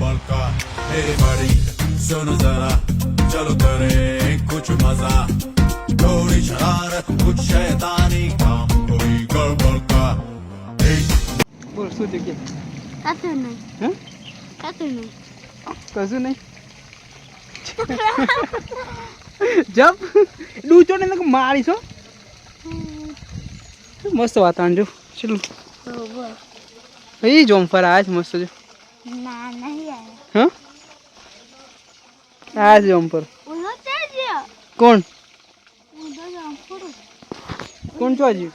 गड़बड़ का मेरी बड़ी सुनो जरा चलो करे कुछ मजा थोड़ी शरारत कुछ शैतानी काम कोई गड़बड़ का બોલ શું થયું કે કશું નહીં હે કશું નહીં કશું નહીં જપ ડૂચો ને મારીશ હો મસ્ત વાતાવરણ જો ચલો બરોબર એ જોમફર આવે છે મસ્ત જો ના નહીં આવે હા આ છે જોમફર ઓલો તે જ કોણ ઉધર જામ ફોડો કોણ છો હજી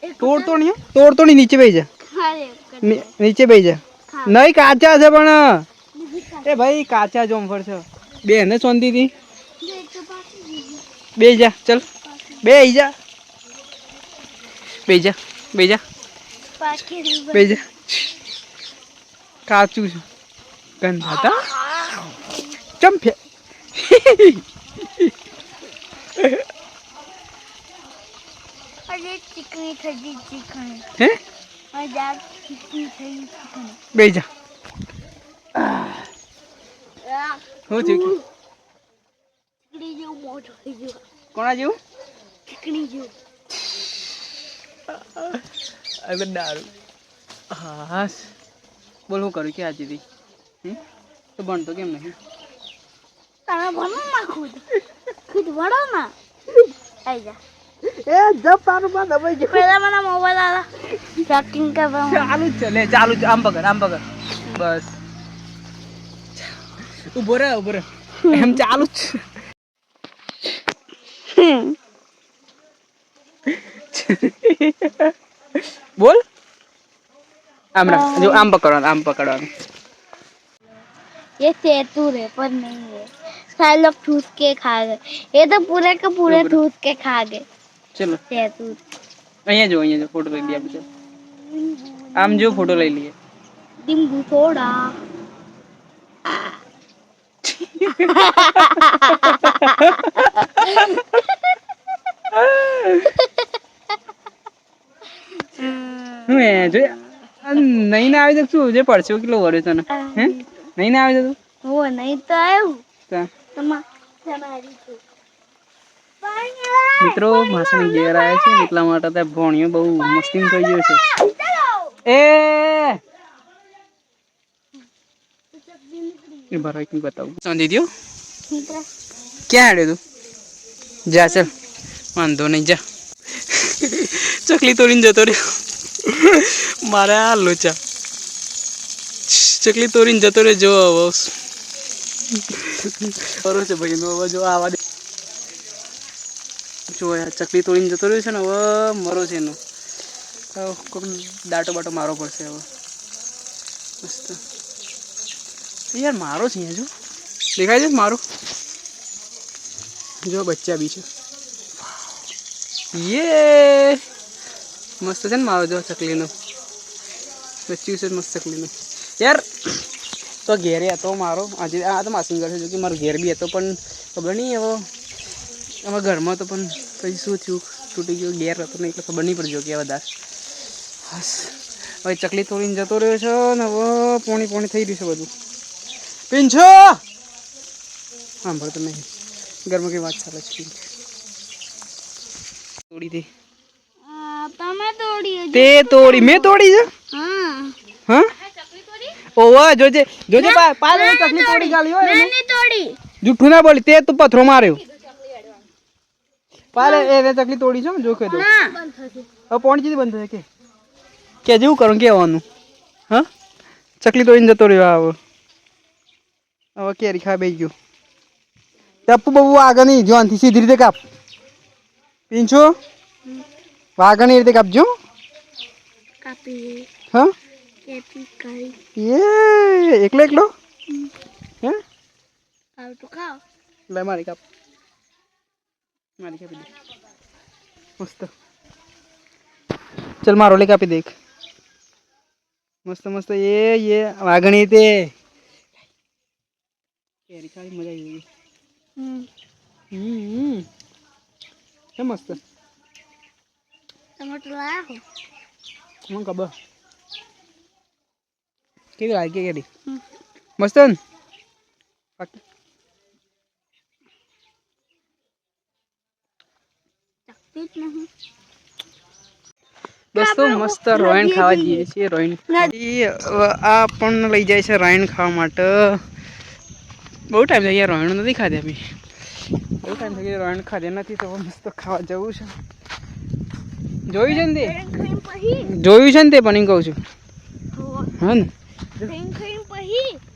ઉપર તોડતો નહીં નીચે બેસી જા ખાલે નીચે બેસી જા નહીં કાચા છે પણ એ ભાઈ કાચા જોમફર છે બે ને સોંધી બે જા ચલ બે જા બે જા બે જા બે જા કાચું છે ગંધાતા ચંપે અરે ચીકણી થઈ ચીકણી હે મજા ચીકણી થઈ ચીકણી બે જા હું થયું ચીકણી જેવું મોટું થઈ ગયું કોના જેવું ચીકણી જેવું અગર દારૂ હા બોલ હું કરું કે આજે દી તો ભણતો કેમ નહીં તમે ભણો ના ખુદ ભણો ના આવી જા એ જબ તારું માં દબાઈ ગયો પહેલા મને મોબાઈલ આલા ટ્રેકિંગ કરવા ચાલુ જ છે લે ચાલુ જ આમ પકડ બસ ઉભો રહે એમ ચાલુ જ બોલ આમ રાખ જો આમ પકડવાનું ये सेतु है पर नहीं है सारे लोग ठूस के खा गए ये तो पूरे के पूरे ठूस के खा गए ચલો सेतु અહીંયા જો ફોટો લઈ લઈએ આપણે આમ જો ફોટો લઈ લઈએ डिम्बू सोडा હું એ જો નહીં ના આવી તો શું જે પડશે કેટલો વર્યો તને હે નહીં ના આવી તું वो नहीं तो आयो તા तुम्हारी तो મિત્રો માસણ ઘેર આવ્યા છે એટલા માટે ત્યાં ભોણિયો બહુ મસ્તી થઈ ગયો છે એ ભરાઈ કઈ બતાવું ચાંદી દો ક્યાં હેડ્યો તું જા ચાલ વાંધો નહીં જા ચકલી તોડીને જતો રહ્યો મારે આ લોચા ચકલી તોડીને જતો રહ્યો જો હવે બરો છે ભાઈ નો હવે જો આવા દે જો યાર ચકલી તોડીને જતો રહ્યો છે ને હવે મરો છે એનો કોઈક દાટો બાટો મારવો પડશે હવે મસ્ત યાર મારો છે અહીંયા જો દેખાય છે મારો જો બચ્ચા બી છે યે મસ્ત છે ને મારો જો ચકલીનો બચ્ચું છે મસ્ત ચકલીનું યાર તો ઘેરે હતો મારો આજે આ તો માસિંગર છે જો કે મારો ઘેર બી હતો પણ ખબર નહીં હવે અમારા ઘરમાં તો પણ પછી શું થયું તૂટી ગયો ઘેર હતો ને એટલે ખબર નહીં પડજો કે વધારે બસ હવે ચકલી તોડીને જતો રહ્યો છે ને હવે પોણી થઈ રહ્યું છે બધું પીંછો સાંભળતો નહીં ઘરમાં કઈ વાત ચાલે છે તોડી દે તમે તોડી તે તોડી મેં તોડી છે हाँ હા ઓવા જોજે પાલે ચકલી તોડી ગાલી હોય मैंने तोड़ी જૂઠું ના બોલી તે તું પથરો માર્યો પાલે એને ચકલી તોડી છે જો કે દો हाँ હવે પોણી જીધી બંધ થાય કે જેવું કરું કેવાનું હા ચકલી તોડીને જતો રહ્યો હવે કેરી ખા બેસી ગયો ટપ્પુ બહુ આગળ નહીં જોનથી સીધી રીતે કાપ પીંછો આગળની રીતે કાપજો कापी હા कैपी करी એ એકલો હે खाओ तो खाओ લે મારી કાપી દે મસ્ત ચલ મારો લે કાપી દેખ મસ્ત એ વાગણી તે કેરી ખાલી મજા આવી ગઈ છે મસ્ત टमाटर लाया हो મને ખબર કેવી લાગી કેરી મસ્ત ને દોસ્તો મસ્ત રોયણ ખાવા જઈએ છીએ રોયણ આ પણ લઈ જાય છે રોયણ ખાવા માટે બહુ ટાઈમ થઈ ગયા રોયણ નથી ખાધા બી બહુ ટાઈમ થઈ ગયા રોયણ ખાધા નથી તો મસ્ત ખાવા જવું છે જોયું છે ને તે જોયું છે ને તે પણ એમ કહું છું હા ને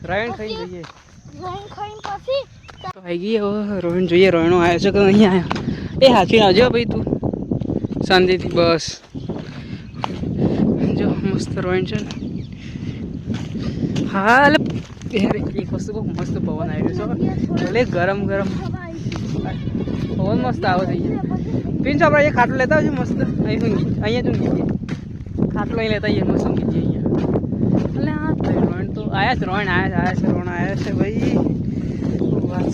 રોયણ ખાઈ જઈએ તો આવી ગઈ હવે રોયણ જોઈએ રોયણો આવ્યો છે કે અહીંયા આવ્યા એ હાથી આવજો ભાઈ તું શાંતિથી બસ જો મસ્ત રોયણ છે હા એટલે યાર એક વસ્તુ બહુ મસ્ત પવન આવી રહ્યો છે ભલે ગરમ ગરમ પવન મસ્ત આવે થઈ જાય પીન આપણે અહીંયા ખાટલો લેતા આવજો મસ્ત અહીંયા તો નીચે ખાટલો અહીં લેતા આવીએ મસ્ત નીચે અહીંયા એટલે હા રોયણ તો આવ્યા છે રોયણ આવ્યા છે રોયણ આવ્યા છે ભાઈ વાત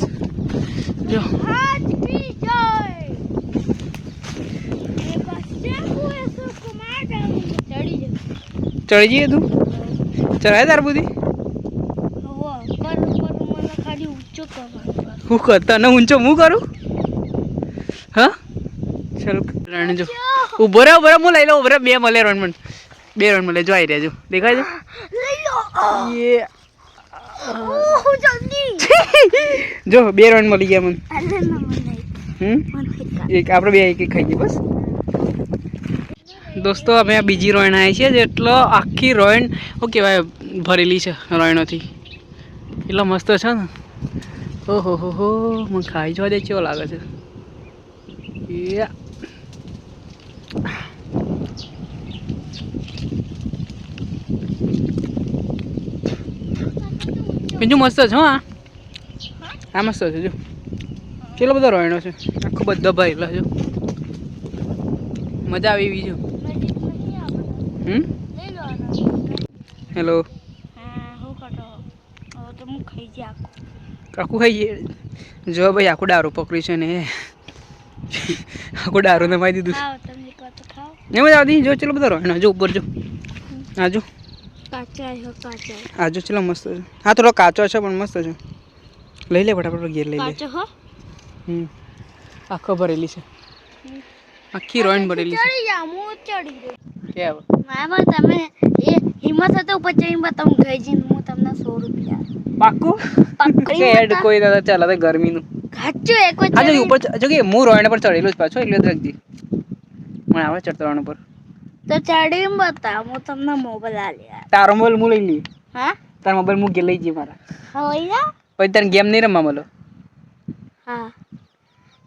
જો ચડી જઈએ તું ચડાય તાર બધી હું તને ઊંચો હું કરું હા ચાલ રણ જો ઉભો રહે હું લઈ લઉં ઉભો બે મળે રણ મને બે રણ મળે જો આવી રહ્યા જો દેખાય છે જો બે રણ મળી ગયા મને એક આપણે બે એક ખાઈ ગઈ બસ દોસ્તો અમે આ બીજી રોયણ આવી છે જેટલો આખી રોયણ શું કહેવાય ભરેલી છે રોયણોથી એટલો મસ્ત છે ને ઓહો હો મને ખાઈ જોવા દે કેવો લાગે છે બીજું મસ્ત છે આ મસ્ત છે જો કેટલો બધો રોયણો છે આખો બધો ભરેલો છે મજા આવી એવી જો હેલો આખું ખાઈ જઈએ જો ભાઈ આખું દારૂ પકડ્યું છે ને આખું દારૂ ને મારી દીધું ને મજા આવતી જો ચલો બધા રોયણો જો ઉપર જો આજો આજો ચલો મસ્ત છે હા થોડો કાચો છે પણ મસ્ત છે લઈ લે ફટાફટ ઘેર લઈ લે આખો ભરેલી છે આખી રોયણ ભરેલી છે તમે એ હિંમત હતો ઉપર જઈને બતાવું ગઈ જઈને હું તમને 100 રૂપિયા પાક્કું એડ કોઈ દાદા ચાલે તો ગરમીનું ખાચો એક હા જો ઉપર જો કે હું રોયણ પર ચડેલો જ પાછો એટલે રાખજી મને આવે ચડતો રોયણ પર તો ચડીને બતાવ હું તમને મોબાઈલ આલ્યા તારો મોબાઈલ હું લઈ લી હા તારો મોબાઈલ હું લઈ જઈ મારા હોય પછી તારે ગેમ નહીં રમવા મળો હા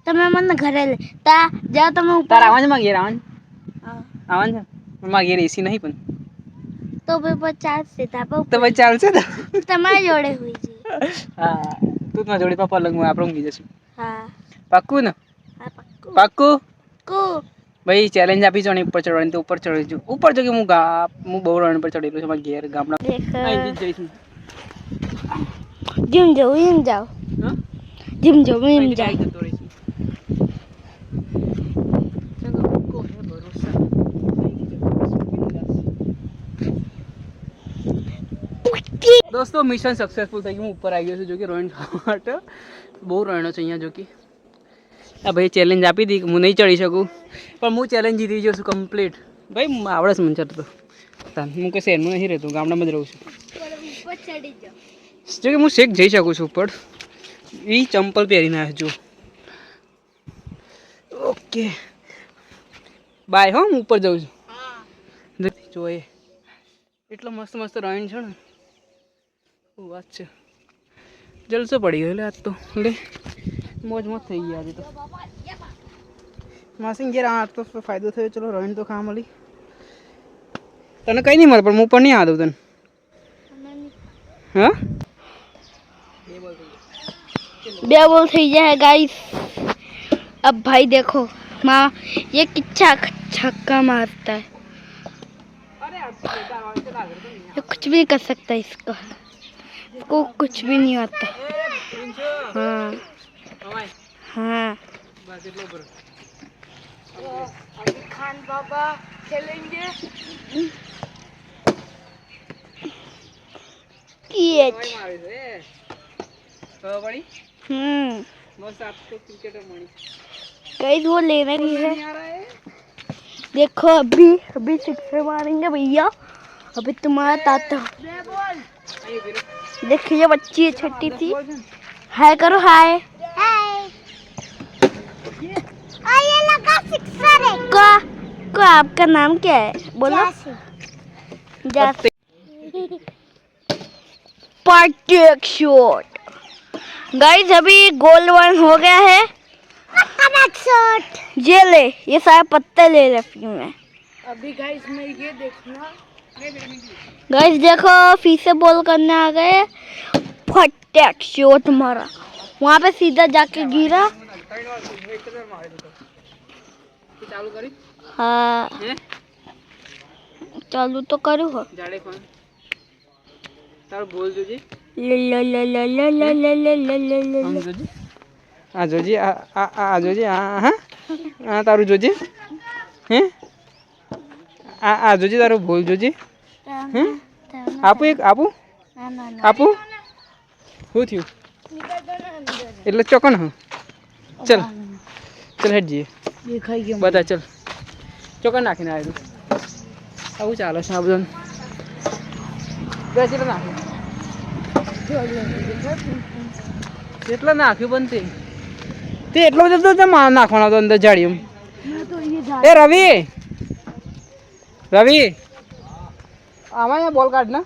તમે મને ઘરે લે તા જાઓ તમે ઉપર તાર આવવાનું માં ઘેર આવવાનું છે માં ઘેર એસી નહીં પણ તો ભાઈ ચાલશે તાપા તો ભાઈ ચાલશે ને તમારી જોડે હોય છે હા તું તમારી જોડે પપ્પા લગમાં આપણે ઊંઘી જશું હા પાક્કું ને હા પાક્કું પાક્કું કો ભાઈ ચેલેન્જ આપી છો ને ઉપર ચડવાની તો ઉપર ચડી જઉં ઉપર જો કે હું બહુ રણ પર ચડેલો છું મારા ઘેર ગામડા અહીંથી જ જઈશું જીમ જાઓ જીમ જાઓ दोस्तों मिशन सक्सेसफुल થઈ ગયું ઉપર આવી ગયો છું જો કે રોયણ ખાવા માટે બહુ રોયણો છે અહીંયા જો કે આ ભાઈ ચેલેન્જ આપી હતી હું નહીં ચડી શકું પણ હું ચેલેન્જ જીતી ગયો છું કમ્પ્લીટ ભાઈ આવડે છે મને ચડતો હું કોઈ શહેરમાં નહીં રહેતો ગામડામાં જ રહું છું જો કે હું શેક જઈ શકું છું ઉપર એ ચંપલ પહેરીને આવ્યો જો ઓકે બાય હો હું ઉપર જાઉં છું જોઈએ એટલો મસ્ત મસ્ત રોયણ છે ને વાત છે જલસો પડી ગયો એટલે આજ તો લે મોજ મોજ થઈ ગઈ આજે તો માસી ઘેર આ તો ફાયદો થયો ચલો રોયણ તો ખાવા મળી તને કંઈ નહીં મળે પણ હું પણ નહીં આ દઉં તને हाँ 2 बॉल થઈ જાય गाइस अब भाई देखो माँ ये कितना छक्का मारता है ये कुछ भी कर सकता है इसको कुछ भी नहीं आता हाँ हाँ खान बाबा खेलेंगे ये મારે છે ખબર પડી મસ્ત આપ તો ક્રિકેટર મળી गाइस वो लेने की है नहीं आ रहा है देखो अभी अभी सिक्सर मारेंगे भैया अभी तुम्हारा ताता आइए फिर देखिए बच्ची है छोटी सी हाय करो हाय ये लगा सिक्सर है को आपका नाम क्या है बोलो जासे परफेक्ट शॉट गाइस अभी गोल 1 हो गया है शॉट ये ले ये सारे पत्ते ले रखी मैं अभी गाइस मैं ये देखना गाइस देखो फिर से बॉल करने आ गए फटाक शॉट मारा वहाँ पे सीधा जाके गिरा ચાલુ કરી हाँ હે चालू तो करूँ हो જાડે કોણ તારું બોલ જોજી આમ જોજી આ જોજી આ જોજી આ તારું જોજી હે આ જોજી તારું બોલ જોજી હે આપું એક આપું આપું શું થયું એટલે ચોકન હા ચલ ચલ હેડ જઈએ બધા ચલ ચોકન નાખીને આવ્યું આવું ચાલે છે આ બધું કેટલા નાખ્યું કેટલા નાખ્યું પણ તે એટલો બધો નાખવાનો હતો અંદર જાડીમ એ રવિ રવિ આમાં અહીંયા બોલ કાઢ ના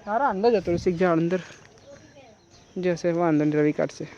તારા અંદર જતો શીખ ઝાડ અંદર જશે વાંધો નહીં રવિ કાઢશે